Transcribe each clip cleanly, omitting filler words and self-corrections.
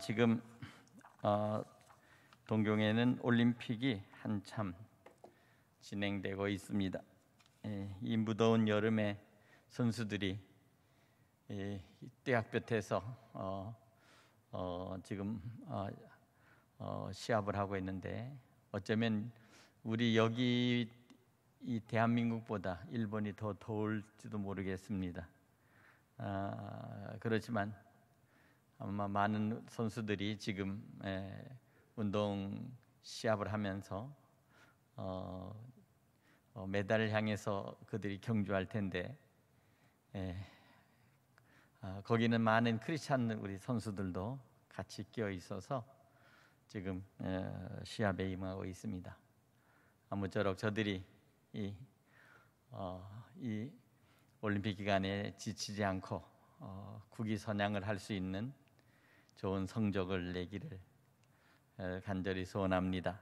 지금 동경에는 올림픽이 한참 진행되고 있습니다. 이 무더운 여름에 선수들이 떼학볕에서 지금 시합을 하고 있는데, 어쩌면 우리 여기 이 대한민국보다 일본이 더 더울지도 모르겠습니다. 그렇지만 아마 많은 선수들이 지금 운동 시합을 하면서 메달을 향해서 그들이 경주할 텐데, 거기는 많은 크리스찬 우리 선수들도 같이 끼어 있어서 지금 시합에 임하고 있습니다. 아무쪼록 저들이 이 올림픽 기간에 지치지 않고 국위선양을 할 수 있는 좋은 성적을 내기를 간절히 소원합니다.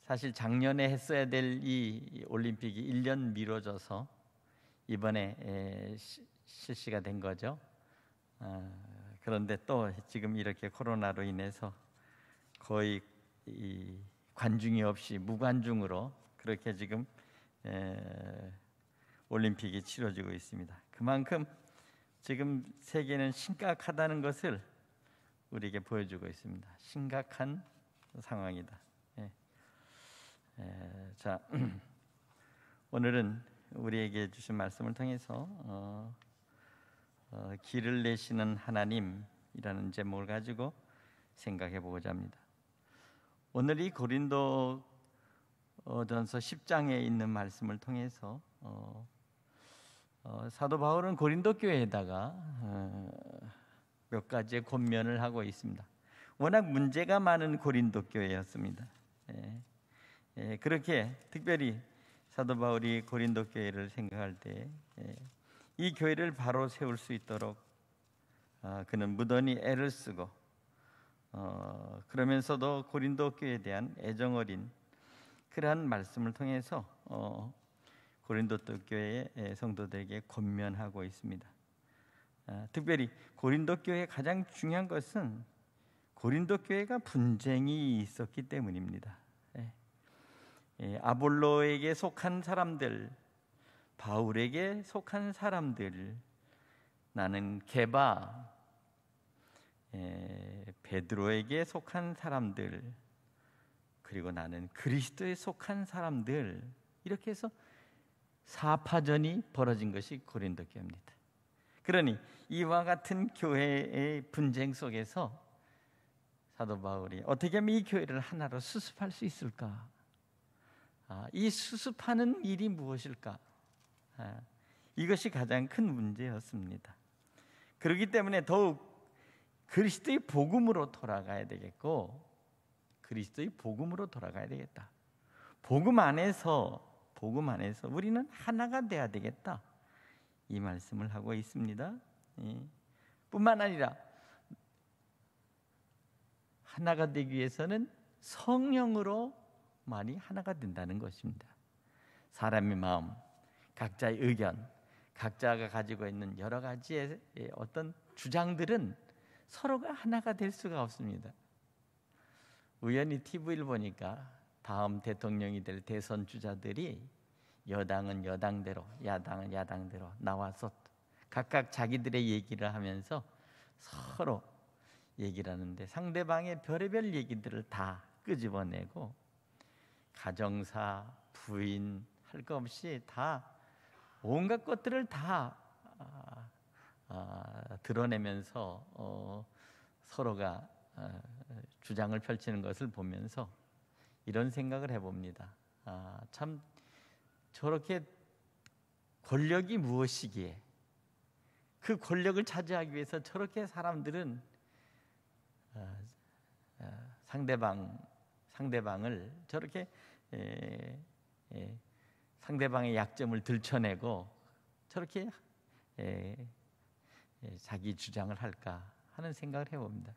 사실 작년에 했어야 될 이 올림픽이 1년 미뤄져서 이번에 실시가 된 거죠. 그런데 또 지금 이렇게 코로나로 인해서 거의 이 관중이 없이 무관중으로 그렇게 지금 올림픽이 치러지고 있습니다. 그만큼 지금 세계는 심각하다는 것을 우리에게 보여주고 있습니다. 심각한 상황이다. 자, 오늘은 우리에게 주신 말씀을 통해서 길을 내시는 하나님이라는 제목을 가지고 생각해 보고자 합니다. 오늘 이 고린도전서 10장에 있는 말씀을 통해서 사도 바울은 고린도 교회에다가 몇 가지의 권면을 하고 있습니다. 워낙 문제가 많은 고린도 교회였습니다. 그렇게 특별히 사도 바울이 고린도 교회를 생각할 때 이 교회를 바로 세울 수 있도록 그는 무던히 애를 쓰고, 그러면서도 고린도 교회에 대한 애정어린 그러한 말씀을 통해서 고린도 교회의 성도들에게 권면하고 있습니다. 특별히 고린도 교회의 가장 중요한 것은 고린도 교회가 분쟁이 있었기 때문입니다. 아볼로에게 속한 사람들, 바울에게 속한 사람들, 나는 게바, 베드로에게 속한 사람들, 그리고 나는 그리스도에 속한 사람들, 이렇게 해서 사파전이 벌어진 것이 고린도 교회입니다. 그러니 이와 같은 교회의 분쟁 속에서 사도 바울이 어떻게 하면 이 교회를 하나로 수습할 수 있을까? 이 수습하는 일이 무엇일까? 이것이 가장 큰 문제였습니다. 그렇기 때문에 더욱 그리스도의 복음으로 돌아가야 되겠고, 그리스도의 복음으로 돌아가야 되겠다. 복음 안에서 우리는 하나가 돼야 되겠다, 이 말씀을 하고 있습니다. 뿐만 아니라 하나가 되기 위해서는 성령으로만이 하나가 된다는 것입니다. 사람의 마음, 각자의 의견, 각자가 가지고 있는 여러 가지의 어떤 주장들은 서로가 하나가 될 수가 없습니다. 우연히 TV를 보니까 다음 대통령이 될 대선 주자들이 여당은 여당대로, 야당은 야당대로 나와서 각각 자기들의 얘기를 하면서 서로 얘기를 하는데, 상대방의 별의별 얘기들을 다 끄집어내고 가정사, 부인 할 것 없이 다 온갖 것들을 다 드러내면서 서로가 주장을 펼치는 것을 보면서 이런 생각을 해봅니다. 참 저렇게 권력이 무엇이기에, 그 권력을 차지하기 위해서 저렇게 사람들은 상대방을 저렇게 상대방의 약점을 들춰내고 저렇게 자기 주장을 할까 하는 생각을 해봅니다.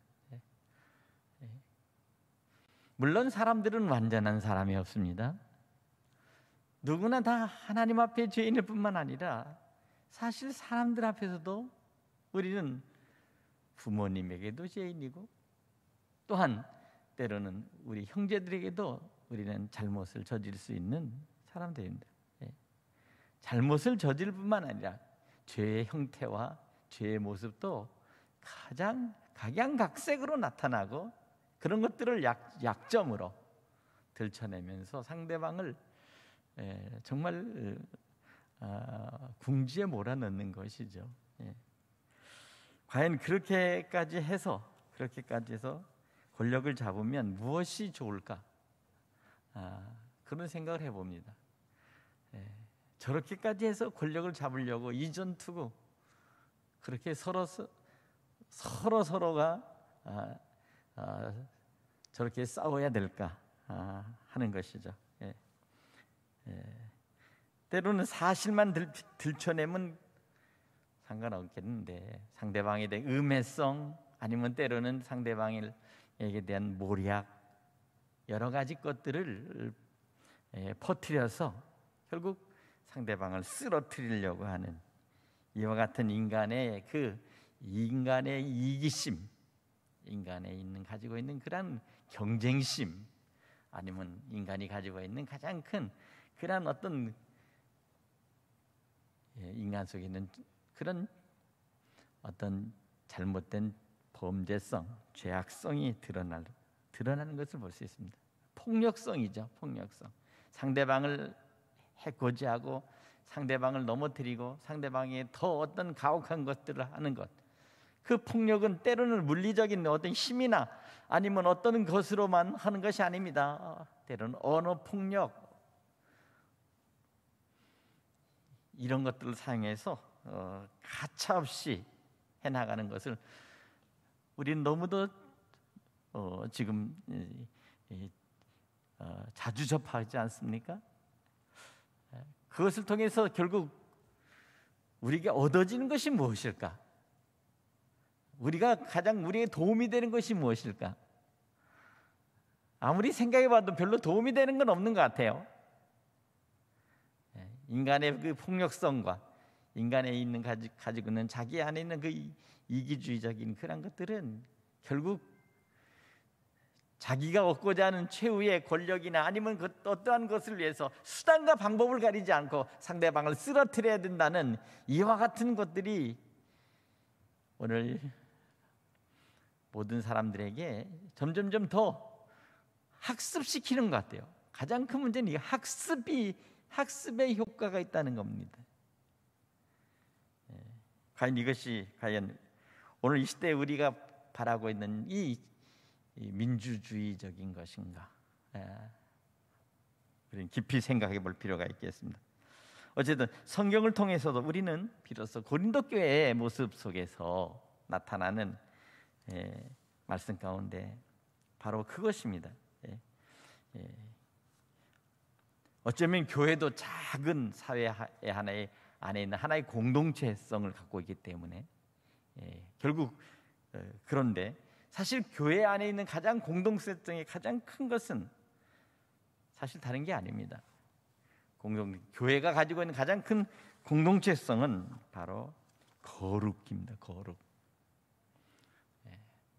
물론 사람들은 완전한 사람이 없습니다. 누구나 다 하나님 앞에 죄인일 뿐만 아니라 사실 사람들 앞에서도 우리는 부모님에게도 죄인이고, 또한 때로는 우리 형제들에게도 우리는 잘못을 저질 수 있는 사람들입니다. 잘못을 저질 뿐만 아니라 죄의 형태와 죄의 모습도 가장 각양각색으로 나타나고, 그런 것들을 약점으로 들춰내면서 상대방을 정말 궁지에 몰아넣는 것이죠. 과연 그렇게까지 해서 권력을 잡으면 무엇이 좋을까? 그런 생각을 해봅니다. 저렇게까지 해서 권력을 잡으려고 이전투구 그렇게 서로가 저렇게 싸워야 될까 하는 것이죠. 때로는 사실만 들춰내면 상관없겠는데, 상대방에 대한 음해성, 아니면 때로는 상대방에게 대한 모략, 여러 가지 것들을 퍼뜨려서 결국 상대방을 쓰러뜨리려고 하는 이와 같은 인간의 이기심, 인간에 가지고 있는 그런 경쟁심, 아니면 인간이 가지고 있는 가장 큰 그런 어떤 인간 속에 있는 그런 어떤 잘못된 범죄성, 죄악성이 드러나는 것을 볼 수 있습니다. 폭력성이죠. 폭력성. 상대방을 해코지하고 상대방을 넘어뜨리고 상대방에 더 어떤 가혹한 것들을 하는 것. 그 폭력은 때로는 물리적인 어떤 힘이나 아니면 어떤 것으로만 하는 것이 아닙니다. 때로는 언어 폭력, 이런 것들을 사용해서 가차없이 해나가는 것을 우리는 너무도 지금 자주 접하지 않습니까? 그것을 통해서 결국 우리에게 얻어지는 것이 무엇일까? 우리에게 도움이 되는 것이 무엇일까? 아무리 생각해봐도 별로 도움이 되는 건 없는 것 같아요. 인간의 그 폭력성과 인간에 있는 가지고 있는 자기 안에 있는 그 이기주의적인 그런 것들은 결국 자기가 얻고자 하는 최후의 권력이나 아니면 그 어떠한 것을 위해서 수단과 방법을 가리지 않고 상대방을 쓰러뜨려야 된다는 이와 같은 것들이 오늘 모든 사람들에게 점점점 더 학습시키는 것 같아요. 가장 큰 문제는 이 학습의 효과가 있다는 겁니다. 과연 오늘 이 시대에 우리가 바라고 있는 이 민주주의적인 것인가? 우리는 깊이 생각해 볼 필요가 있겠습니다. 어쨌든 성경을 통해서도 우리는 비로소 고린도 교회의 모습 속에서 나타나는 말씀 가운데 바로 그것입니다. 어쩌면 교회도 작은 사회 하나의 안에 있는 하나의 공동체성을 갖고 있기 때문에 결국 그런데 사실 교회 안에 있는 가장 공동체성의 가장 큰 것은 사실 다른 게 아닙니다. 교회가 가지고 있는 가장 큰 공동체성은 바로 거룩입니다. 거룩.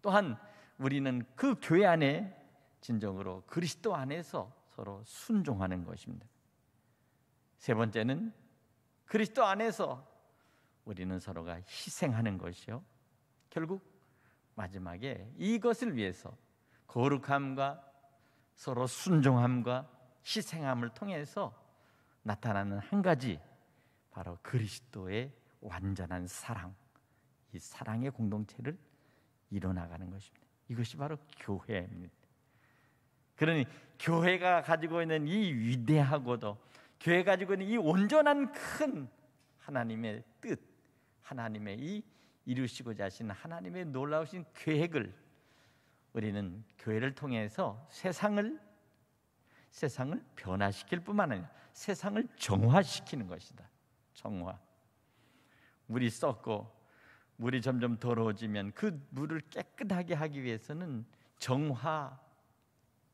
또한 우리는 그 교회 안에 진정으로 그리스도 안에서 서로 순종하는 것입니다. 세 번째는 그리스도 안에서 우리는 서로가 희생하는 것이요. 결국 마지막에 이것을 위해서 거룩함과 서로 순종함과 희생함을 통해서 나타나는 한 가지, 바로 그리스도의 완전한 사랑, 이 사랑의 공동체를 이뤄나가는 것입니다. 이것이 바로 교회입니다. 그러니 교회가 가지고 있는 이 위대하고도 교회가 가지고 있는 이 온전한 큰 하나님의 뜻, 하나님의 이 이루시고자 하신 하나님의 놀라우신 계획을 우리는 교회를 통해서 세상을 변화시킬 뿐만 아니라 세상을 정화시키는 것이다. 정화. 물이 썩고 물이 점점 더러워지면 그 물을 깨끗하게 하기 위해서는 정화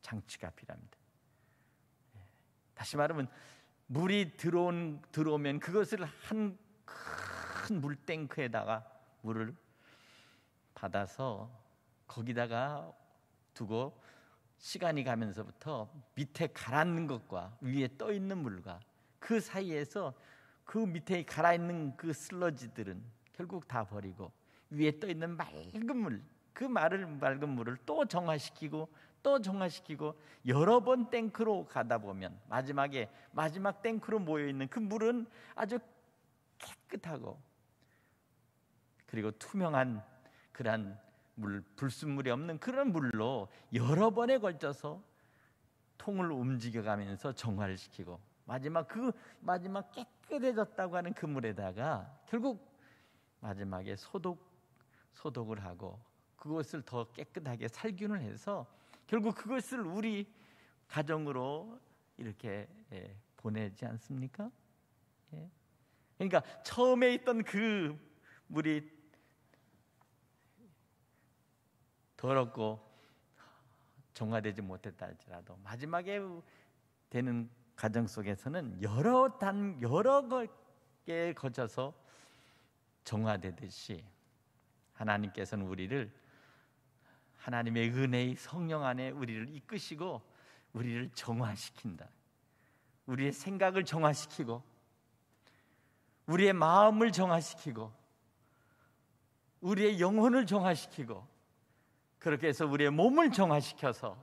장치가 필요합니다. 다시 말하면 물이 들어오면 그것을 한 큰 물탱크에다가 물을 받아서 거기다가 두고 시간이 가면서부터 밑에 가라앉는 것과 위에 떠 있는 물과 그 사이에서 그 밑에 가라앉는 그 슬러지들은 결국 다 버리고 위에 떠 있는 맑은 물, 그 맑은 물을 또 정화시키고 또 정화시키고 여러 번 탱크로 가다 보면 마지막 탱크로 모여 있는 그 물은 아주 깨끗하고 그리고 투명한 그러한 물, 불순물이 없는 그런 물로 여러 번에 걸쳐서 통을 움직여가면서 정화를 시키고 마지막 깨끗해졌다고 하는 그 물에다가 결국 마지막에 소독을 하고 그것을 더 깨끗하게 살균을 해서 결국 그것을 우리 가정으로 이렇게 보내지 않습니까? 그러니까 처음에 있던 그 물이 더럽고 정화되지 못했다 할지라도 마지막에 되는 가정 속에서는 여러 개에 거쳐서 정화되듯이 하나님께서는 우리를 하나님의 은혜의 성령 안에 우리를 이끄시고 우리를 정화시킨다. 우리의 생각을 정화시키고 우리의 마음을 정화시키고 우리의 영혼을 정화시키고 그렇게 해서 우리의 몸을 정화시켜서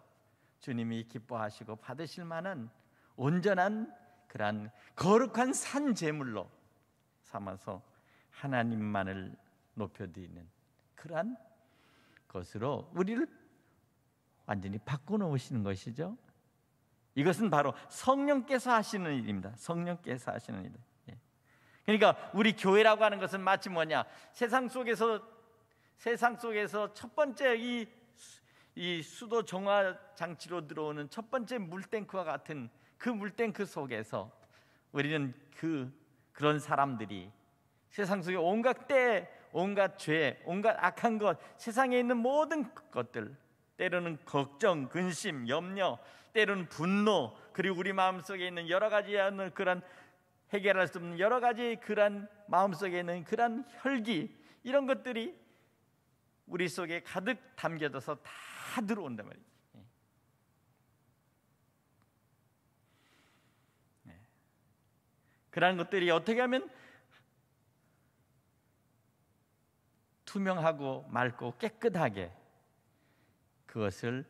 주님이 기뻐하시고 받으실 만한 온전한 그러한 거룩한 산 제물로 삼아서 하나님만을 높여드리는 그러한 것으로 우리를 완전히 바꿔놓으시는 것이죠. 이것은 바로 성령께서 하시는 일입니다. 성령께서 하시는 일. 그러니까 우리 교회라고 하는 것은 마치 뭐냐? 세상 속에서 첫 번째 이 수도 정화 장치로 들어오는 첫 번째 물탱크와 같은 그 물탱크 속에서 우리는 그런 사람들이 세상 속에 온갖 때, 온갖 죄, 온갖 악한 것, 세상에 있는 모든 것들, 때로는 걱정, 근심, 염려, 때로는 분노, 그리고 우리 마음속에 있는 여러 가지 그런 해결할 수 없는 여러 가지 그런 마음속에 있는 그런 혈기, 이런 것들이 우리 속에 가득 담겨져서 다 들어온단 말이에요. 그런 것들이 어떻게 하면 투명하고 맑고 깨끗하게 그것을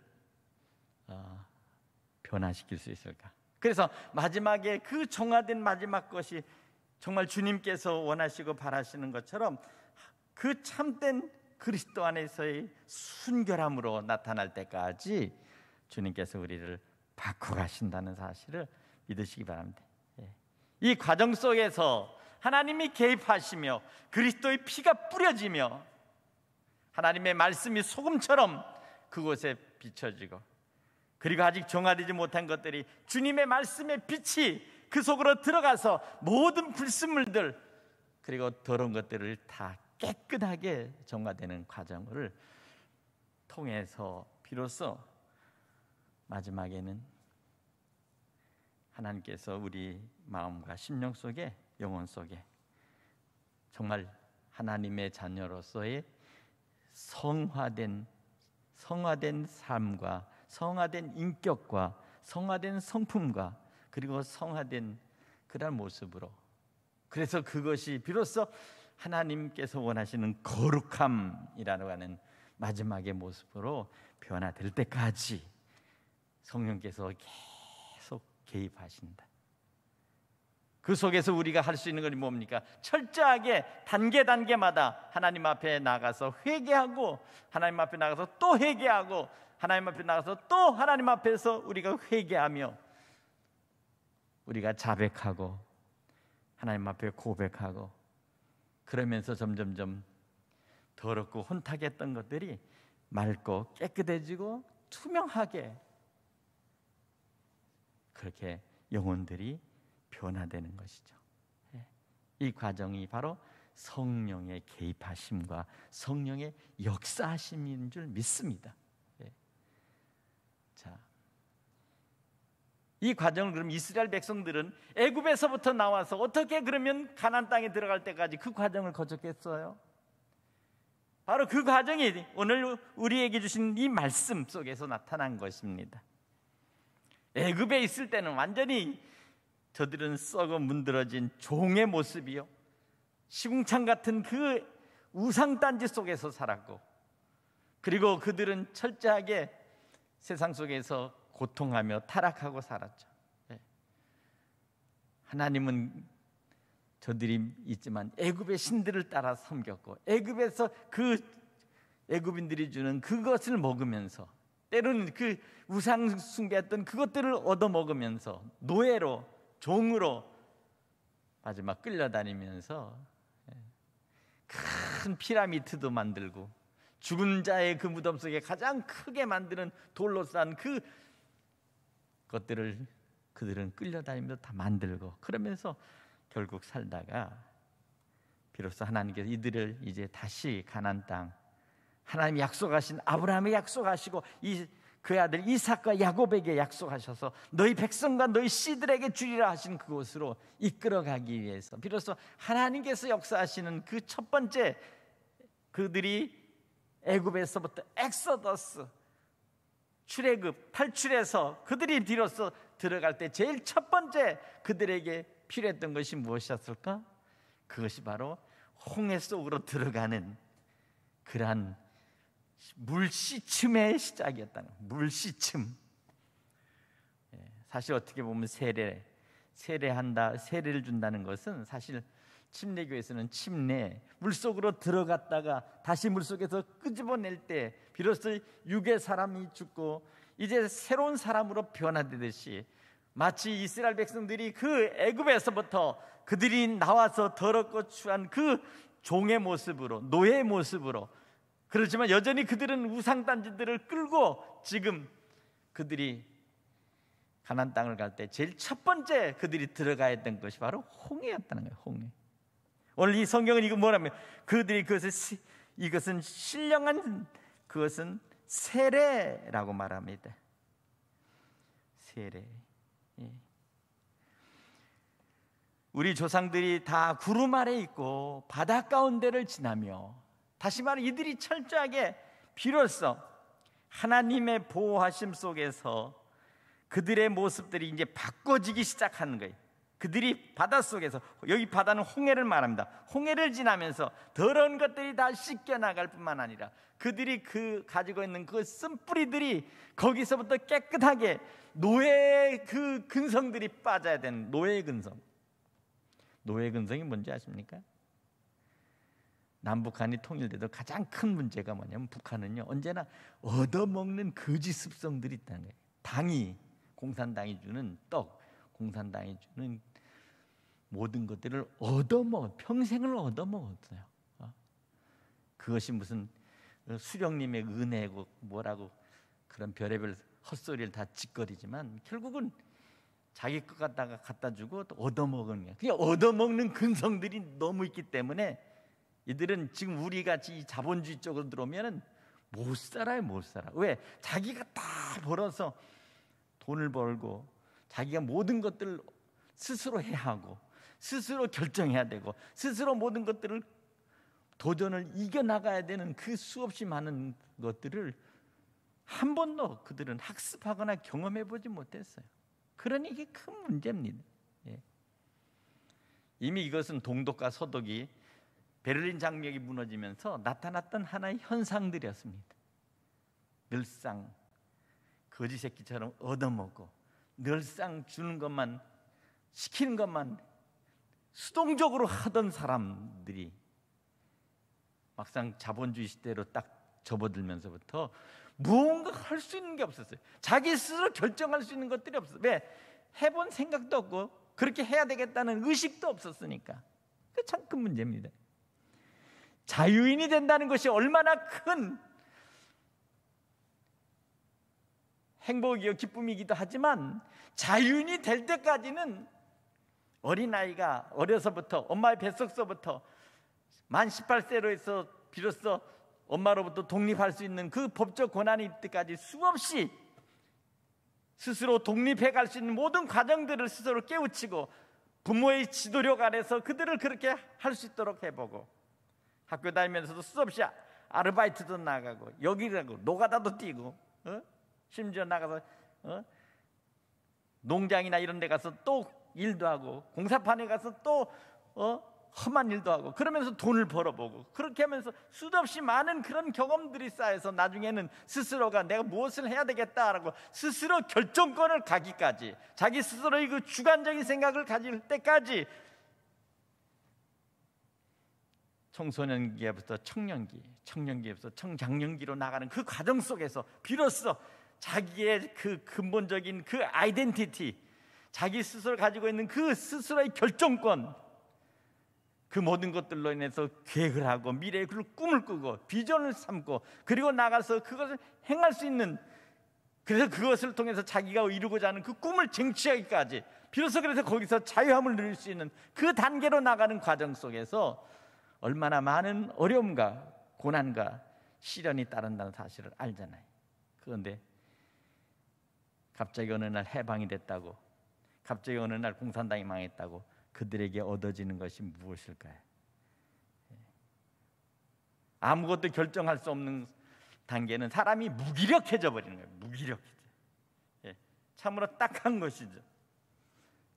변화시킬 수 있을까? 그래서 마지막에 그 정화된 마지막 것이 정말 주님께서 원하시고 바라시는 것처럼 그 참된 그리스도 안에서의 순결함으로 나타날 때까지 주님께서 우리를 바꿔가신다는 사실을 믿으시기 바랍니다. 이 과정 속에서 하나님이 개입하시며 그리스도의 피가 뿌려지며 하나님의 말씀이 소금처럼 그곳에 비춰지고 그리고 아직 정화되지 못한 것들이 주님의 말씀의 빛이 그 속으로 들어가서 모든 불순물들 그리고 더러운 것들을 다 깨끗하게 정화되는 과정을 통해서 비로소 마지막에는 하나님께서 우리 마음과 심령 속에 영혼 속에 정말 하나님의 자녀로서의 성화된 삶과 성화된 인격과 성화된 성품과 그리고 성화된 그런 모습으로 그래서 그것이 비로소 하나님께서 원하시는 거룩함이라고 하는 마지막의 모습으로 변화될 때까지 성령께서 계속 개입하신다. 그 속에서 우리가 할 수 있는 것이 뭡니까? 철저하게 단계마다 하나님 앞에 나가서 회개하고 하나님 앞에 나가서 또 회개하고 하나님 앞에 나가서 또 하나님 앞에서 우리가 회개하며 우리가 자백하고 하나님 앞에 고백하고 그러면서 점점점 더럽고 혼탁했던 것들이 맑고 깨끗해지고 투명하게 그렇게 영혼들이 변화되는 것이죠. 이 과정이 바로 성령의 개입하심과 성령의 역사하심인 줄 믿습니다. 자, 이 과정을 그럼 이스라엘 백성들은 애굽에서부터 나와서 어떻게 그러면 가나안 땅에 들어갈 때까지 그 과정을 거쳤겠어요? 바로 그 과정이 오늘 우리에게 주신 이 말씀 속에서 나타난 것입니다. 애굽에 있을 때는 완전히 저들은 썩어 문드러진 종의 모습이요, 시궁창 같은 그 우상단지 속에서 살았고, 그리고 그들은 철저하게 세상 속에서 고통하며 타락하고 살았죠. 하나님은 저들이 있지만 애굽의 신들을 따라 섬겼고, 애굽에서 그 애굽인들이 주는 그것을 먹으면서, 때로는 그 우상 숭배했던 그것들을 얻어먹으면서 노예로, 종으로 마지막 끌려다니면서 큰 피라미드도 만들고, 죽은 자의 그 무덤 속에 가장 크게 만드는 돌로 싼 그 것들을 그들은 끌려다니면서 다 만들고, 그러면서 결국 살다가 비로소 하나님께서 이들을 이제 다시 가나안 땅, 하나님이 약속하신 아브라함에 약속하시고 그의 아들 이삭과 야곱에게 약속하셔서 너희 백성과 너희 씨들에게 주리라 하신 그곳으로 이끌어가기 위해서 비로소 하나님께서 역사하시는 그 첫 번째, 그들이 애굽에서부터 엑소더스, 출애굽, 탈출해서 그들이 비로소 들어갈 때 제일 첫 번째 그들에게 필요했던 것이 무엇이었을까? 그것이 바로 홍해 속으로 들어가는 그러한 물시침의 시작이었다는 거예요. 물시침. 사실 어떻게 보면 세례를 준다는 것은 사실 침례교에서는 물속으로 들어갔다가 다시 물속에서 끄집어낼 때 비로소 육의 사람이 죽고 이제 새로운 사람으로 변화되듯이, 마치 이스라엘 백성들이 그 애굽에서부터 그들이 나와서 더럽고 추한 그 종의 모습으로, 노예의 모습으로, 그렇지만 여전히 그들은 우상단지들을 끌고 지금 그들이 가나안 땅을 갈 때 제일 첫 번째 그들이 들어가야 했던 것이 바로 홍해였다는 거예요. 홍해. 오늘 이 성경은 이거 뭐라면, 그들이 이것은 신령한, 그것은 세례라고 말합니다. 세례. 우리 조상들이 다 구름 아래 있고 바다 가운데를 지나며, 다시 말해 이들이 철저하게 비로소 하나님의 보호하심 속에서 그들의 모습들이 이제 바꿔지기 시작하는 거예요. 그들이 바닷속에서, 여기 바다는 홍해를 말합니다. 홍해를 지나면서 더러운 것들이 다 씻겨나갈 뿐만 아니라 그들이 가지고 있는 그 쓴뿌리들이 거기서부터 깨끗하게 노예의 그 근성들이 빠져야 되는 노예의 근성. 노예의 근성이 뭔지 아십니까? 남북한이 통일돼도 가장 큰 문제가 뭐냐면, 북한은요 언제나 얻어먹는 거짓 습성들이 있다는 거예요. 공산당이 주는 떡, 공산당이 주는 모든 것들을 평생을 얻어먹었어요. 그것이 무슨 수령님의 은혜고 뭐라고 그런 별의별 헛소리를 다 짓거리지만 결국은 자기 것 갖다 주고 또 얻어먹는 거예요. 그냥 얻어먹는 근성들이 너무 있기 때문에 이들은 지금 우리 같이 이 자본주의 쪽으로 들어오면 못 살아요. 왜? 자기가 다 벌어서 돈을 벌고 자기가 모든 것들을 스스로 해야 하고 스스로 결정해야 되고 스스로 모든 것들을 도전을 이겨나가야 되는 그 수없이 많은 것들을 한 번도 그들은 학습하거나 경험해보지 못했어요. 그러니 이게 큰 문제입니다. 이미 이것은 동독과 서독이 베를린 장벽이 무너지면서 나타났던 하나의 현상들이었습니다. 늘상 거지 새끼처럼 얻어먹고 늘상 주는 것만, 시키는 것만 수동적으로 하던 사람들이 막상 자본주의 시대로 딱 접어들면서부터 무언가 할 수 있는 게 없었어요. 자기 스스로 결정할 수 있는 것들이 없어요. 왜? 해본 생각도 없고 그렇게 해야 되겠다는 의식도 없었으니까. 그게 참 큰 문제입니다. 자유인이 된다는 것이 얼마나 큰 행복이요 기쁨이기도 하지만, 자유인이 될 때까지는 어린아이가 어려서부터 엄마의 뱃속서부터 만 18세로 해서 비로소 엄마로부터 독립할 수 있는 그 법적 권한이 있을 때까지 수없이 스스로 독립해 갈 수 있는 모든 과정들을 스스로 깨우치고 부모의 지도력 아래서 그들을 그렇게 할 수 있도록 해보고, 학교 다니면서도 수없이 아르바이트도 나가고 여기라고 노가다도 뛰고, 심지어 나가서 농장이나 이런 데 가서 또 일도 하고 공사판에 가서 또 험한 일도 하고, 그러면서 돈을 벌어보고, 그렇게 하면서 수도 없이 많은 그런 경험들이 쌓여서 나중에는 스스로가 내가 무엇을 해야 되겠다라고 스스로 결정권을 가기까지, 자기 스스로의 그 주관적인 생각을 가질 때까지, 청소년기부터 청년기, 청년기부터 청장년기로 나가는 그 과정 속에서 비로소 자기의 그 근본적인 그 아이덴티티, 자기 스스로 가지고 있는 그 스스로의 결정권, 그 모든 것들로 인해서 계획을 하고 미래의 그 꿈을 꾸고 비전을 삼고, 그리고 나가서 그것을 행할 수 있는, 그래서 그것을 통해서 자기가 이루고자 하는 그 꿈을 쟁취하기까지, 비로소 그래서 거기서 자유함을 누릴 수 있는 그 단계로 나가는 과정 속에서 얼마나 많은 어려움과 고난과 시련이 따른다는 사실을 알잖아요. 그런데 갑자기 어느 날 해방이 됐다고, 갑자기 어느 날 공산당이 망했다고 그들에게 얻어지는 것이 무엇일까요? 아무것도 결정할 수 없는 단계는 사람이 무기력해져 버리는 거예요. 무기력해져. 참으로 딱한 것이죠.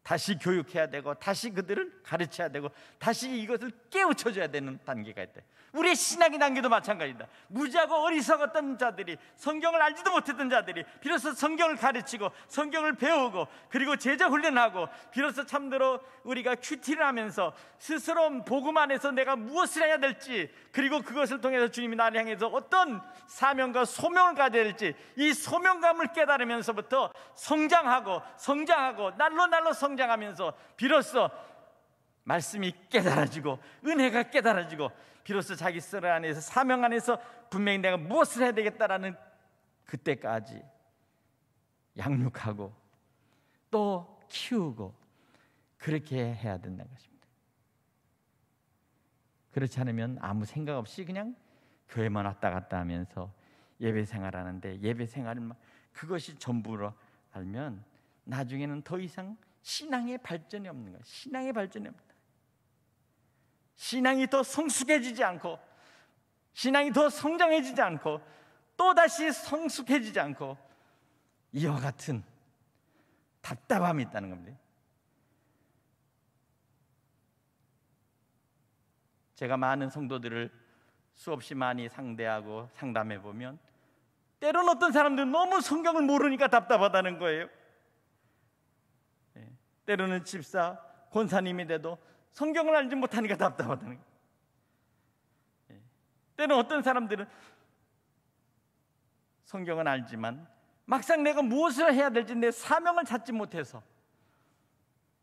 다시 교육해야 되고, 다시 그들을 가르쳐야 되고, 다시 이것을 깨우쳐줘야 되는 단계가 있다. 우리의 신앙의 단계도 마찬가지다. 무지하고 어리석었던 자들이, 성경을 알지도 못했던 자들이 비로소 성경을 가르치고 성경을 배우고, 그리고 제자 훈련하고, 비로소 참대로 우리가 큐티를 하면서 스스로 복음 안에서 내가 무엇을 해야 될지, 그리고 그것을 통해서 주님이 나를 향해서 어떤 사명과 소명을 가져야 될지, 이 소명감을 깨달으면서부터 성장하고 날로 성장하면서 비로소 말씀이 깨달아지고 은혜가 깨달아지고, 비로소 자기 스스로 안에서 사명 안에서 분명히 내가 무엇을 해야 되겠다라는 그때까지 양육하고 또 키우고 그렇게 해야 된다는 것입니다. 그렇지 않으면 아무 생각 없이 그냥 교회만 왔다 갔다 하면서 예배 생활하는데, 예배 생활은 그것이 전부로 알면 나중에는 더 이상 신앙의 발전이 없는 거예요. 신앙의 발전이 없다. 신앙이 더 성숙해지지 않고, 신앙이 더 성장해지지 않고, 또다시 성숙해지지 않고, 이와 같은 답답함이 있다는 겁니다. 제가 많은 성도들을 수없이 많이 상대하고 상담해 보면, 때로는 어떤 사람들은 너무 성경을 모르니까 답답하다는 거예요. 때로는 집사, 권사님이 돼도 성경을 알지 못하니까 답답하다는 거예요. 때로는 어떤 사람들은 성경은 알지만 막상 내가 무엇을 해야 될지 내 사명을 찾지 못해서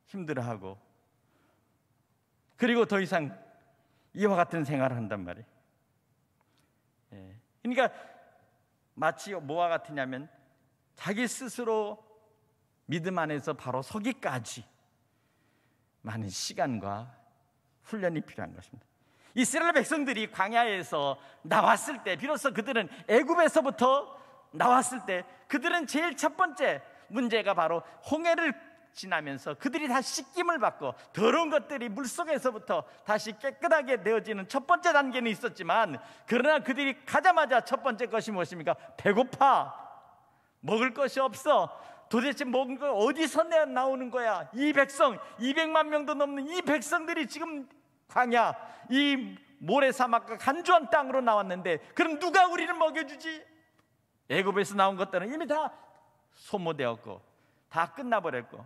힘들어하고, 그리고 더 이상 이와 같은 생활을 한단 말이에요. 그러니까 마치 뭐와 같으냐면, 자기 스스로 믿음 안에서 바로 서기까지 많은 시간과 훈련이 필요한 것입니다. 이스라엘 백성들이 광야에서 나왔을 때, 비로소 그들은 애굽에서부터 나왔을 때, 그들은 제일 첫 번째 문제가 바로 홍해를 지나면서 그들이 다시 씻김을 받고 더러운 것들이 물속에서부터 다시 깨끗하게 되어지는 첫 번째 단계는 있었지만, 그러나 그들이 가자마자 첫 번째 것이 무엇입니까? 배고파, 먹을 것이 없어, 도대체 먹은 거 어디서 나오는 거야? 이 백성, 200만 명도 넘는 이 백성들이 지금 광야, 이 모래사막과 간주한 땅으로 나왔는데, 그럼 누가 우리를 먹여주지? 애굽에서 나온 것들은 이미 다 소모되었고 다 끝나버렸고,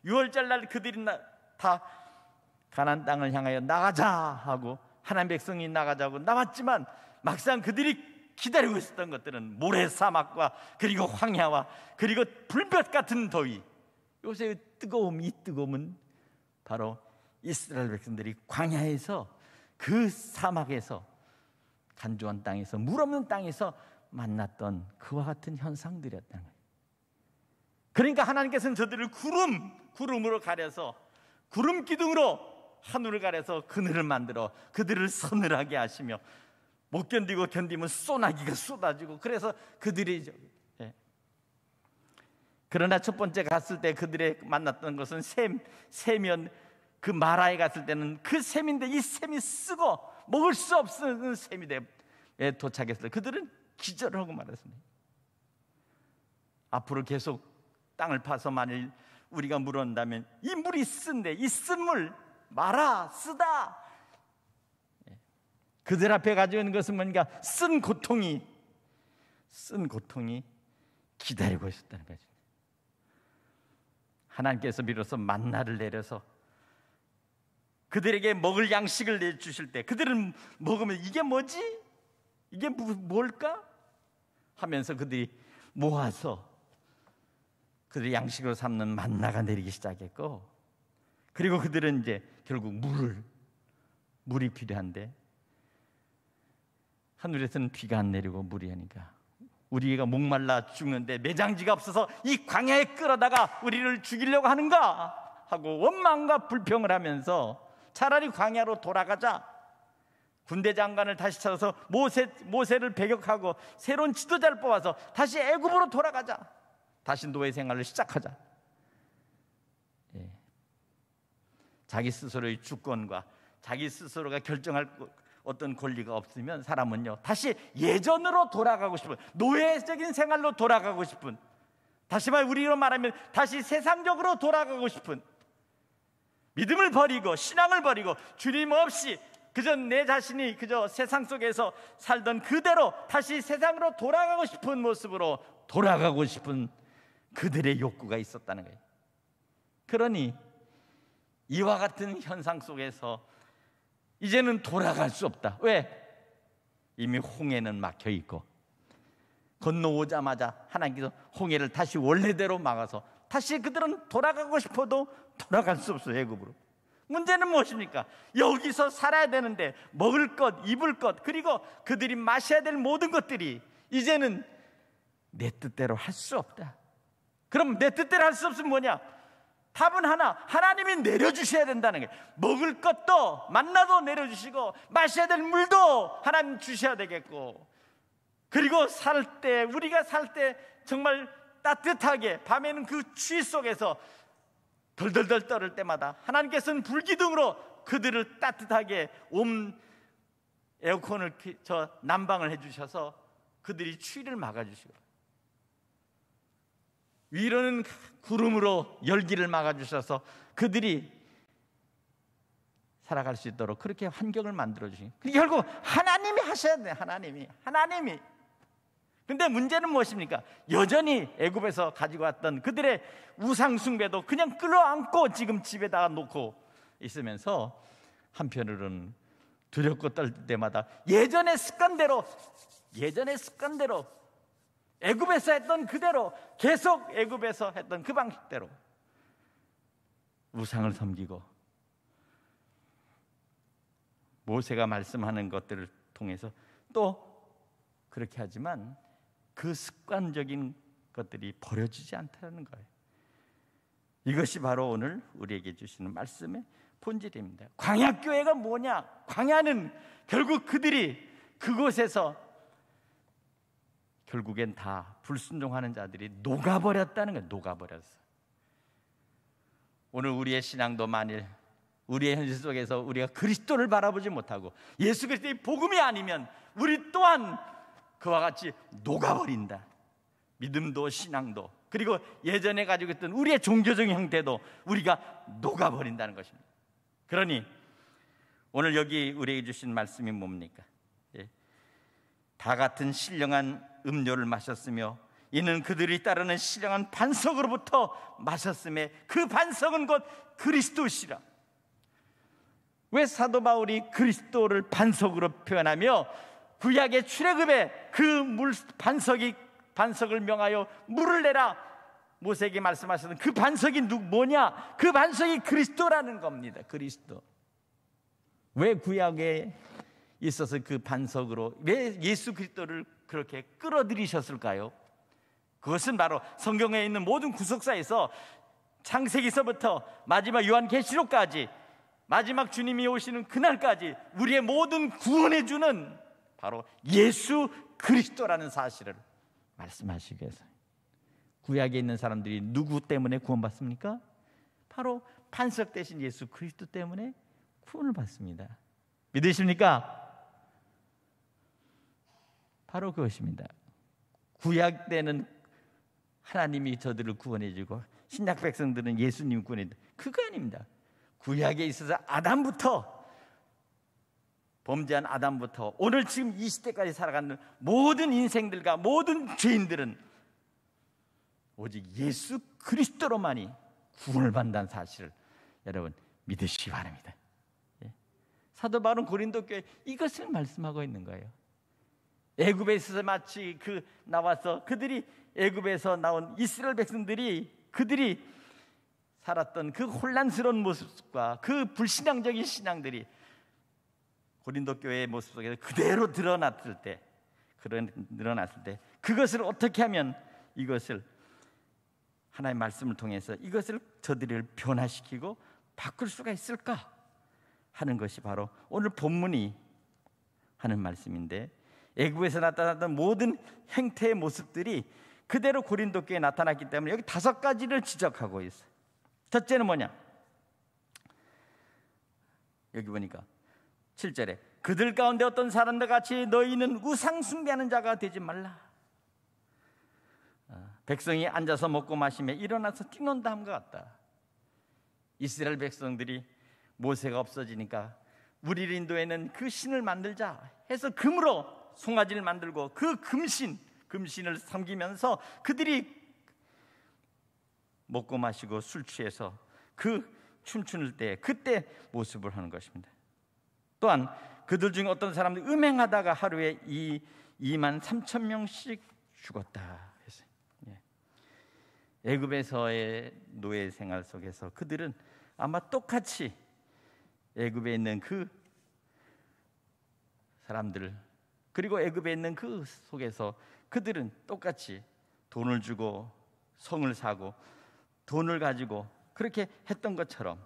6월절 날 그들이 다 가나안 땅을 향하여 나가자 하고, 하나님 백성이 나가자고 나왔지만, 막상 그들이 기다리고 있었던 것들은 모래사막과 그리고 황야와 그리고 불볕 같은 더위. 요새 이 뜨거움은 바로 이스라엘 백성들이 광야에서, 그 사막에서, 간조한 땅에서, 물 없는 땅에서 만났던 그와 같은 현상들이었다는 거예요. 그러니까 하나님께서는 저들을 구름으로 가려서, 구름 기둥으로 하늘을 가려서 그늘을 만들어 그들을 서늘하게 하시며, 못 견디고 견디면 소나기가 쏟아지고, 그래서 그들이 그러나 첫 번째 갔을 때 그들의 만났던 것은 샘이었. 그 마라에 갔을 때는 그 샘인데 이 샘이 쓰고 먹을 수 없는 샘이 도착했어요. 그들은 기절하고 말았습니다. 앞으로 계속 땅을 파서 만일 우리가 물어온다면 이 물이 쓴데 이 쓴 물 마라 쓰다. 그들 앞에 가지고 있는 것은 뭔가 쓴 고통이 기다리고 있었다는 거죠. 하나님께서 비로소 만나를 내려서 그들에게 먹을 양식을 내주실 때 그들은 먹으면 이게 뭐지? 이게 뭘까? 하면서 그들이 모아서 그들이 양식으로 삼는 만나가 내리기 시작했고, 그리고 그들은 이제 결국 물이 필요한데 하늘에서는 비가 안 내리고 물이 하니까 우리가 목말라 죽는데 매장지가 없어서 이 광야에 끌어다가 우리를 죽이려고 하는가 하고 원망과 불평을 하면서 차라리 광야로 돌아가자. 군대 장관을 다시 찾아서 모세를 배격하고 새로운 지도자를 뽑아서 다시 애굽으로 돌아가자. 다시 노예 생활을 시작하자. 자기 스스로의 주권과 자기 스스로가 결정할 어떤 권리가 없으면 사람은요 다시 예전으로 돌아가고 싶은, 노예적인 생활로 돌아가고 싶은, 다시 우리로 말하면 다시 세상적으로 돌아가고 싶은, 믿음을 버리고 신앙을 버리고 주님 없이 그저 내 자신이 그저 세상 속에서 살던 그대로 다시 세상으로 돌아가고 싶은 모습으로 돌아가고 싶은 그들의 욕구가 있었다는 거예요. 그러니 이와 같은 현상 속에서 이제는 돌아갈 수 없다. 왜? 이미 홍해는 막혀 있고 건너오자마자 하나님께서 홍해를 다시 원래대로 막아서 다시 그들은 돌아가고 싶어도 돌아갈 수 없어요. 애굽으로. 문제는 무엇입니까? 여기서 살아야 되는데 먹을 것, 입을 것, 그리고 그들이 마셔야 될 모든 것들이 이제는 내 뜻대로 할 수 없다. 그럼 내 뜻대로 할 수 없으면 뭐냐? 답은 하나, 하나님이 내려주셔야 된다는 거예요. 먹을 것도 만나도 내려주시고 마셔야 될 물도 하나님 주셔야 되겠고, 그리고 우리가 살 때 정말 따뜻하게, 밤에는 그 추위 속에서 덜덜덜 떨을 때마다 하나님께서는 불기둥으로 그들을 따뜻하게 에어컨을 난방을 해주셔서 그들이 추위를 막아주시고, 위로는 구름으로 열기를 막아주셔서 그들이 살아갈 수 있도록 그렇게 환경을 만들어주신, 결국 하나님이 하셔야 돼요. 하나님이. 근데 문제는 무엇입니까? 여전히 애굽에서 가지고 왔던 그들의 우상 숭배도 그냥 끌어안고 지금 집에다가 놓고 있으면서 한편으로는 두렵고 떨 때마다 예전의 습관대로 애굽에서 했던 그대로 계속 애굽에서 했던 그 방식대로 우상을 섬기고, 모세가 말씀하는 것들을 통해서 또 그렇게 하지만 그 습관적인 것들이 버려지지 않다는 거예요. 이것이 바로 오늘 우리에게 주시는 말씀의 본질입니다. 광야교회가 뭐냐? 광야는 결국 그들이 그곳에서 결국엔 다 불순종하는 자들이 녹아버렸다는 거예요. 녹아버렸어요. 오늘 우리의 신앙도 만일 우리의 현실 속에서 우리가 그리스도를 바라보지 못하고 예수 그리스도의 복음이 아니면 우리 또한 그와 같이 녹아버린다. 믿음도 신앙도, 그리고 예전에 가지고 있던 우리의 종교적인 형태도 우리가 녹아버린다는 것입니다. 그러니 오늘 여기 우리에게 주신 말씀이 뭡니까? 다 같은 신령한 음료를 마셨으며 이는 그들이 따르는 신령한 반석으로부터 마셨음에 그 반석은 곧 그리스도시라. 왜 사도 바울이 그리스도를 반석으로 표현하며 구약의 출애굽에 그 반석을 명하여 물을 내라 모세에게 말씀하셨던 그 반석이 뭐냐? 그 반석이 그리스도라는 겁니다. 그리스도. 왜 구약에 있어서 그 반석으로 왜 예수 그리스도를 그렇게 끌어들이셨을까요? 그것은 바로 성경에 있는 모든 구속사에서 창세기서부터 마지막 요한계시록까지 마지막 주님이 오시는 그날까지 우리의 모든 구원해 주는 바로 예수 그리스도라는 사실을 말씀하시기 위해서, 구약에 있는 사람들이 누구 때문에 구원받습니까? 바로 반석 대신 예수 그리스도 때문에 구원을 받습니다. 믿으십니까? 바로 그것입니다. 구약 때는 하나님이 저들을 구원해 주고 신약 백성들은 예수님 구원해 주고, 그거 아닙니다. 구약에 있어서 아담부터, 범죄한 아담부터 오늘 지금 이 시대까지 살아가는 모든 인생들과 모든 죄인들은 오직 예수 그리스도로만이 구원을 받는다는 사실을 여러분 믿으시기 바랍니다. 사도 바울은 고린도 교회에 이것을 말씀하고 있는 거예요. 애굽에 있어서 마치 나와서 그들이 애굽에서 나온 이스라엘 백성들이 그들이 살았던 그 혼란스러운 모습과 그 불신앙적인 신앙들이 고린도 교회의 모습 속에서 그대로 드러났을 때 그것을 어떻게 하면 이것을 하나님의 말씀을 통해서 이것을 저들을 변화시키고 바꿀 수가 있을까 하는 것이 바로 오늘 본문이 하는 말씀인데, 애굽에서 나타났던 모든 행태의 모습들이 그대로 고린도 교회에 나타났기 때문에 여기 5가지를 지적하고 있어요. 첫째는 뭐냐? 여기 보니까 7절에 그들 가운데 어떤 사람들 같이 너희는 우상 숭배하는 자가 되지 말라. 백성이 앉아서 먹고 마시며 일어나서 뛰논다 함과 같다. 이스라엘 백성들이 모세가 없어지니까 우리를 인도에는 그 신을 만들자 해서 금으로 송아지를 만들고 그 금신을 섬기면서 그들이 먹고 마시고 술 취해서 그 춤추는 때 그때 모습을 하는 것입니다. 또한 그들 중에 어떤 사람들이 음행하다가 하루에 23,000명씩 죽었다 했어요. 애굽에서의 노예 생활 속에서 그들은 아마 똑같이 애굽에 있는 그 사람들, 그리고 애굽에 있는 그 속에서 그들은 똑같이 돈을 주고 성을 사고 돈을 가지고 그렇게 했던 것처럼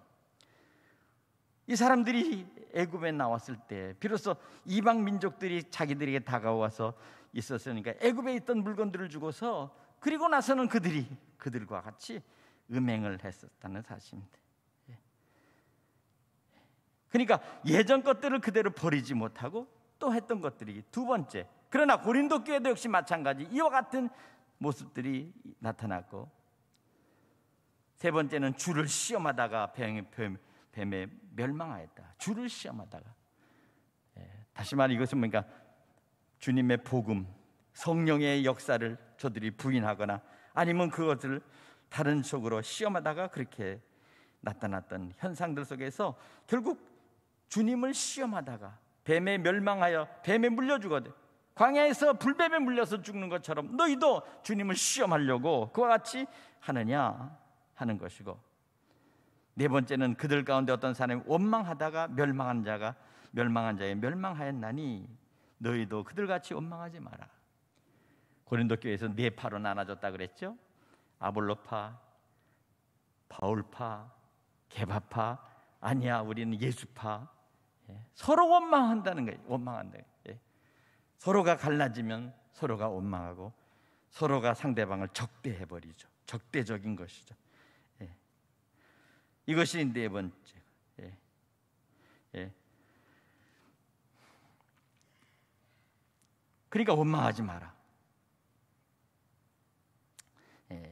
이 사람들이 애굽에 나왔을 때 비로소 이방 민족들이 자기들에게 다가와서 있었으니까 애굽에 있던 물건들을 주고서 그리고 나서는 그들이 그들과 같이 음행을 했었다는 사실입니다. 그러니까 예전 것들을 그대로 버리지 못하고 또 했던 것들이 두 번째. 그러나 고린도 교회도 역시 마찬가지 이와 같은 모습들이 나타났고, 세 번째는 주를 시험하다가 뱀에 멸망하였다. 주를 시험하다가, 다시 말해 이것은 뭔가 주님의 복음, 성령의 역사를 저들이 부인하거나 아니면 그것을 다른 쪽으로 시험하다가 그렇게 나타났던 현상들 속에서 결국 주님을 시험하다가 뱀에 멸망하여 뱀에 물려 죽거든. 광야에서 불뱀에 물려서 죽는 것처럼 너희도 주님을 시험하려고 그와 같이 하느냐 하는 것이고, 네 번째는 그들 가운데 어떤 사람이 원망하다가 멸망한 자에 멸망하였나니 너희도 그들같이 원망하지 마라. 고린도 교회에서 네 파로 나눠졌다 그랬죠. 아볼로파, 바울파, 게바파, 아니야 우리는 예수파. 서로 원망한다는 거예요. 원망한다. 서로가 갈라지면 서로가 원망하고 서로가 상대방을 적대해버리죠. 적대적인 것이죠. 이것이 네 번째. 그러니까 원망하지 마라.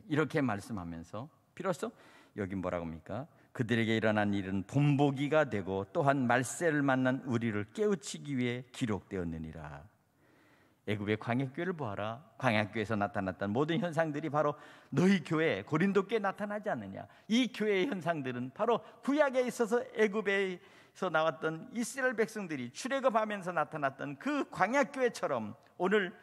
이렇게 말씀하면서 비로소 여기 뭐라고 합니까? 그들에게 일어난 일은 본보기가 되고 또한 말세를 만난 우리를 깨우치기 위해 기록되었느니라. 애굽의 광야교회를 보아라. 광야교회에서 나타났던 모든 현상들이 바로 너희 교회 고린도 교회에 나타나지 않느냐. 이 교회의 현상들은 바로 구약에 있어서 애굽에서 나왔던 이스라엘 백성들이 출애굽하면서 나타났던 그 광야교회처럼 오늘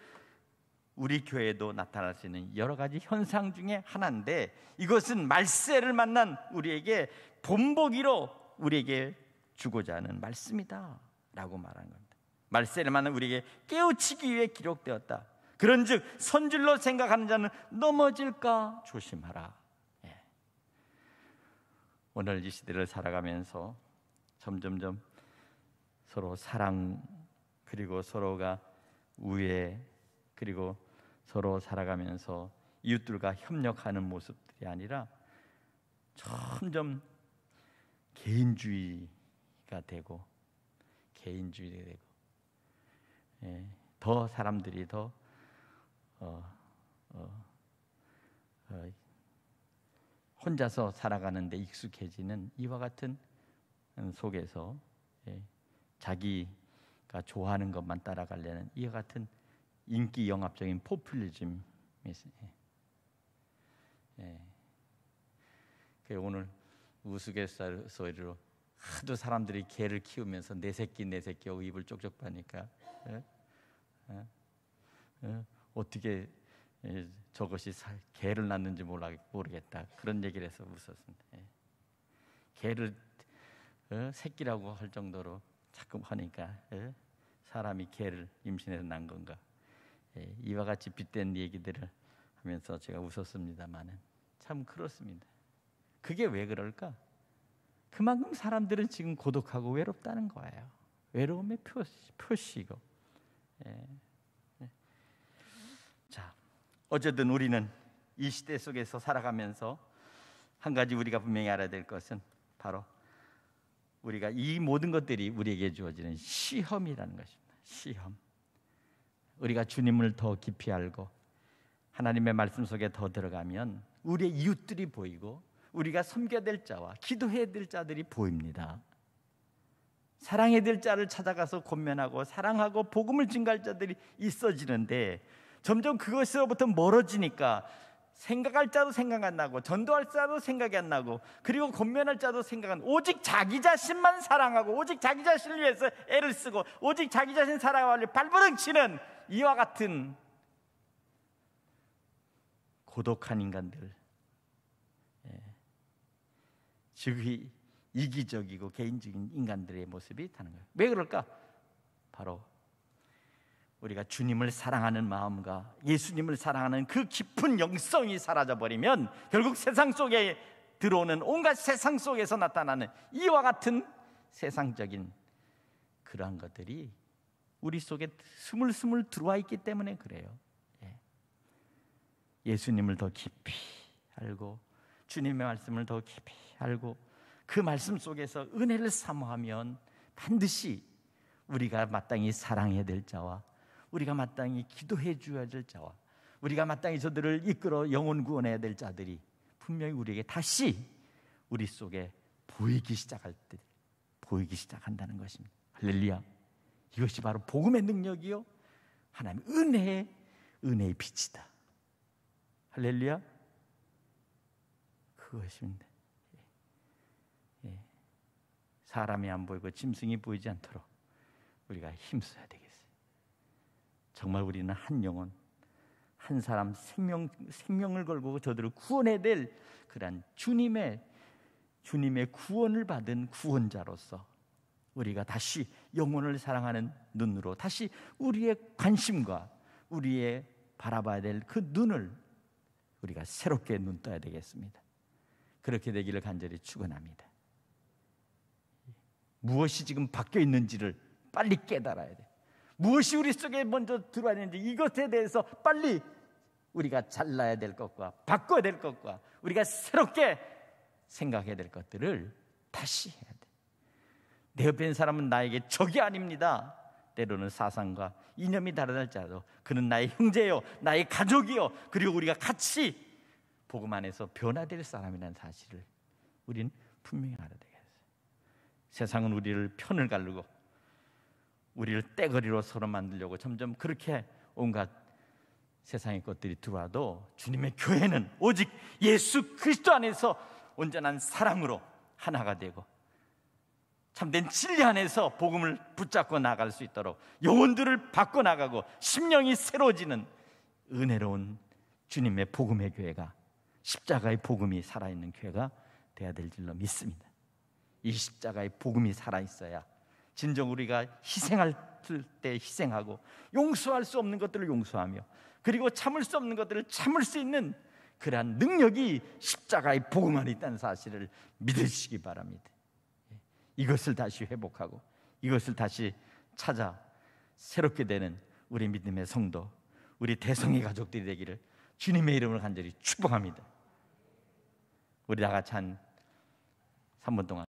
우리 교회에도 나타날 수 있는 여러 가지 현상 중에 하나인데, 이것은 말세를 만난 우리에게 본보기로 우리에게 주고자 하는 말씀이다 라고 말하는 겁니다. 말세를 만난 우리에게 깨우치기 위해 기록되었다. 그런즉 선줄로 생각하는 자는 넘어질까 조심하라. 오늘 이 시대를 살아가면서 점점점 서로 사랑, 그리고 서로가 우애, 그리고 서로 살아가면서 이웃들과 협력하는 모습들이 아니라 점점 개인주의가 되고 더 사람들이 더 혼자서 살아가는 데 익숙해지는 이와 같은 속에서 자기가 좋아하는 것만 따라가려는 이와 같은 인기 영합적인 포퓰리즘이 오늘 우스갯소리로 하도 사람들이 개를 키우면서 내 새끼 하고 입을 쪽쪽 빠니까 어떻게 저것이 개를 낳는지 모르겠다, 그런 얘기를 해서 웃었습니다. 개를 새끼라고 할 정도로 자꾸 하니까 사람이 개를 임신해서 낳은 건가, 이와 같이 빗댄 얘기들을 하면서 제가 웃었습니다만은 참 그렇습니다. 그게 왜 그럴까? 그만큼 사람들은 지금 고독하고 외롭다는 거예요. 외로움의 표시고. 자, 어쨌든 우리는 이 시대 속에서 살아가면서 한 가지 우리가 분명히 알아야 될 것은 바로 우리가 이 모든 것들이 우리에게 주어지는 시험이라는 것입니다. 시험. 우리가 주님을 더 깊이 알고 하나님의 말씀 속에 더 들어가면 우리의 이웃들이 보이고 우리가 섬겨야 될 자와 기도해야 될 자들이 보입니다. 사랑해야 될 자를 찾아가서 권면하고 사랑하고 복음을 증거할 자들이 있어지는데, 점점 그것으로부터 멀어지니까 생각할 자도 생각 안 나고 전도할 자도 생각이 안 나고 그리고 권면할 자도 생각 안 나고 오직 자기 자신만 사랑하고 오직 자기 자신을 위해서 애를 쓰고 오직 자기 자신 사랑하려 발버둥 치는 이와 같은 고독한 인간들, 즉이 이기적이고 개인적인 인간들의 모습이 다는 거예요. 왜 그럴까? 바로 우리가 주님을 사랑하는 마음과 예수님을 사랑하는 그 깊은 영성이 사라져버리면 결국 세상 속에 들어오는 온갖 세상 속에서 나타나는 이와 같은 세상적인 그러한 것들이 우리 속에 스물스물 들어와 있기 때문에 그래요. 예수님을 더 깊이 알고 주님의 말씀을 더 깊이 알고 그 말씀 속에서 은혜를 사모하면 반드시 우리가 마땅히 사랑해야 될 자와 우리가 마땅히 기도해 줘야 될 자와 우리가 마땅히 저들을 이끌어 영혼 구원해야 될 자들이 분명히 우리에게 다시 우리 속에 보이기 시작한다는 것입니다. 할렐루야. 이것이 바로 복음의 능력이요 하나님의 은혜의 빛이다. 할렐루야. 그것입니다. 사람이 안 보이고 짐승이 보이지 않도록 우리가 힘써야 되겠어요. 정말 우리는 한 영혼, 한 사람 생명을 걸고 저들을 구원해야 될 그런 주님의 구원을 받은 구원자로서 우리가 다시 영혼을 사랑하는 눈으로 다시 우리의 관심과 우리의 바라봐야 될 그 눈을 우리가 새롭게 눈 떠야 되겠습니다. 그렇게 되기를 간절히 축원합니다. 무엇이 지금 바뀌어 있는지를 빨리 깨달아야 돼. 무엇이 우리 속에 먼저 들어와 있는지 이것에 대해서 빨리 우리가 잘라야 될 것과 바꿔야 될 것과 우리가 새롭게 생각해야 될 것들을 다시 해야 돼. 내 옆에 있는 사람은 나에게 적이 아닙니다. 때로는 사상과 이념이 다르다 할지라도 그는 나의 형제요 나의 가족이요 그리고 우리가 같이 복음 안에서 변화될 사람이라는 사실을 우리는 분명히 알아야 되겠어요. 세상은 우리를 편을 가르고 우리를 떼거리로 서로 만들려고 점점 그렇게 온갖 세상의 것들이 들어와도 주님의 교회는 오직 예수 그리스도 안에서 온전한 사랑으로 하나가 되고 참된 진리 안에서 복음을 붙잡고 나갈 수 있도록 영혼들을 바꿔나가고 심령이 새로워지는 은혜로운 주님의 복음의 교회가 십자가의 복음이 살아있는 교회가 되어야 될 줄로 믿습니다. 이 십자가의 복음이 살아있어야 진정 우리가 희생할 때 희생하고 용서할 수 없는 것들을 용서하며 그리고 참을 수 없는 것들을 참을 수 있는 그러한 능력이 십자가의 복음 안에 있다는 사실을 믿으시기 바랍니다. 이것을 다시 회복하고 이것을 다시 찾아 새롭게 되는 우리 믿음의 성도, 우리 대성의 가족들이 되기를 주님의 이름을 간절히 축복합니다. 우리 다 같이 한 3분 동안